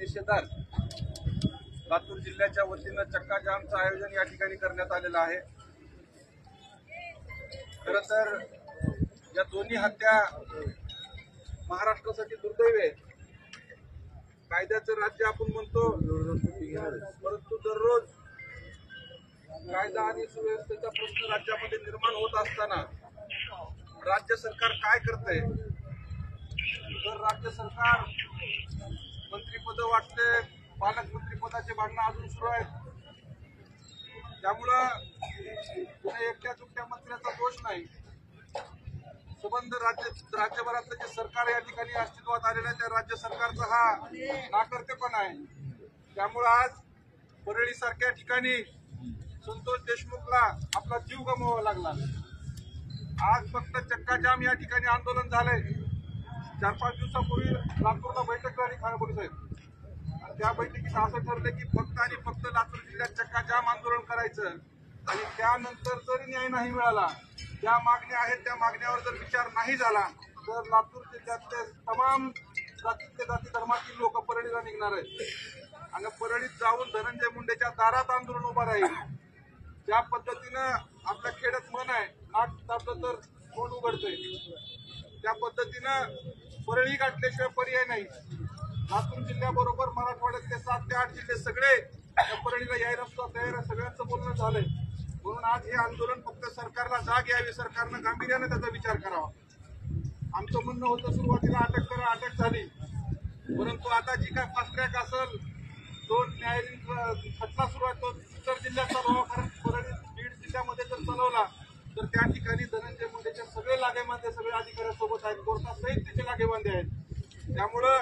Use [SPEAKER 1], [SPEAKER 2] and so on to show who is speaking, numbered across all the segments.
[SPEAKER 1] निषेधार्थ लातूर जिल्ह्याच्या वतीनं चक्का जामचं आयोजन या ठिकाणी करण्यात आलेलं आहे। खरं तर या दोन्ही हत्या महाराष्ट्रासाठी दुर्दैव आहे। कायद्याचं राज्य आपण म्हणतो, परंतु दररोज कायदा आणि सुव्यवस्थेचा प्रश्न राज्यामध्ये निर्माण होत असताना राज्य सरकार काय करतंय? तर राज्य सरकार मंत्रिपद वाटते, पालकमंत्रीपदाचे भांडणं अजून सुरू आहेत। त्यामुळं कुठे एकट्या दुकट्या मंत्र्याचा दोष नाही, संबंध राज्यभरातलं जे सरकार या ठिकाणी अस्तित्वात आलेलं आहे त्या राज्य सरकारचा हा नाकर्तेपणा आहे। त्यामुळं आज परळी सारख्या ठिकाणी संतोष देशमुखला आपला जीव गमवावा लागला। आज फक्त चक्का जाम या ठिकाणी आंदोलन झालंय। 4-5 दिवसापूर्वी लातूरला बैठक झाली खानापूर साहेब, आणि त्या बैठकीत असं ठरलं की फक्त आणि फक्त लातूर जिल्ह्यात चक्का जाम आंदोलन करायचं, आणि त्यानंतर जरी न्याय नाही मिळाला, ज्या मागण्या आहेत त्या मागण्यावर जर विचार नाही झाला तर लातूर जिल्ह्यातले तमाम जाती धर्मातील लोक परळीला निघणार आहेत आणि परळीत जाऊन धनंजय मुंडेच्या दारात आंदोलन उभा राहील। ज्या पद्धतीनं आपल्या खेड्यात म्हण आहे, नाक दाबलं तर तोंड उघडतंय, त्या पद्धतीनं परळी गाठल्याशिवाय पर्याय नाही। लातूर जिल्ह्याबरोबर मराठवाड्यातले 7 ते 8 जिल्हे सगळे परळीला यायला सुद्धा तयार आहे, सगळ्यांचं बोलणं झालंय। म्हणून आज हे आंदोलन फक्त सरकारला जाग यावी, सरकारनं गांभीर्याने त्याचा विचार करावा। आमचं म्हणणं होतं सुरुवातीला अटक करा, अटक झाली, परंतु आता जी काय फास्ट ट्रॅक असेल, तो न्यायालयीन खटला सुरू आहे, तो इतर जिल्ह्यात चालवा। कारण परळी बीड जिल्ह्यामध्ये जर चालवला तर त्या ठिकाणी धनंजय मुंडेचे सगळे लागेबांधे सगळे अधिकाऱ्यांसोबत आहेत, कोर्टासहित त्याचे लागेबांधे आहेत। त्यामुळं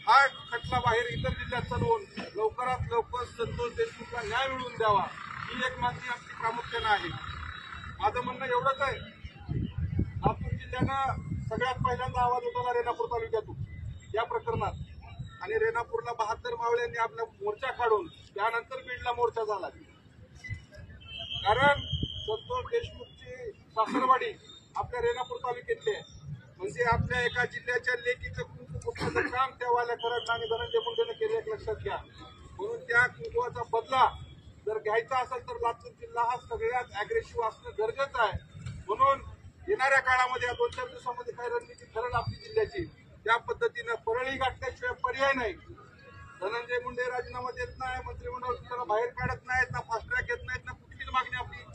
[SPEAKER 1] हा खटला बाहेर इतर जिल्ह्यात चालवून लवकरात लवकर संतोष देशमुखला न्याय मिळवून द्यावा, ही एक मागणी आमची प्रामुख्यानं आहे। माझं म्हणणं एवढंच आहे, लातूर जिल्ह्यानं सगळ्यात पहिल्यांदा आवाज उठवला रेणापूर तालुक्यातून या प्रकरणात, आणि रेणापूरला 72 मावळ्यांनी आपला मोर्चा काढून त्यानंतर बीडला मोर्चा झाला। कारण संतोष देशमुखची सासरवाडी आपल्या रेणापूर तालुक्यातली आहे, म्हणजे आपल्या एका जिल्ह्याच्या लेकीचं कुंकू पुसण्याचं काम त्या वाल्या खरड आणि धनंजय मुंडेनं केलं, एक लक्षात घ्या। म्हणून त्या कुंकवाचा बदला जर घ्यायचा असेल तर लातूर जिल्हा हा सगळ्यात अग्रेसिव्ह असणं गरजेचं आहे। म्हणून येणाऱ्या काळामध्ये या 2-4 दिवसामध्ये काही रणनीती ठरेल आपली जिल्ह्याची, त्या पद्धतीनं परळी गाठल्याशिवाय पर्याय नाही। धनंजय मुंडे राजीनामा देत नाही, मंत्रिमंडळ त्याला बाहेर काढत नाहीत, ना फास्ट ट्रॅक येत नाहीत, ना कुठलीच मागणी आपली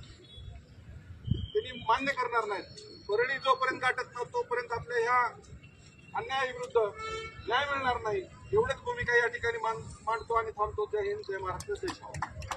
[SPEAKER 1] त्यांनी मान्य करणार नाहीत। परळी जोपर्यंत गाठत नाही तोपर्यंत आपल्या ह्या अन्यायाविरुद्ध न्याय मिळणार नाही, एवढीच भूमिका या ठिकाणी मांडतो आणि थांबतो। जय हिंद, जय महाराष्ट्र, जय शिवराय।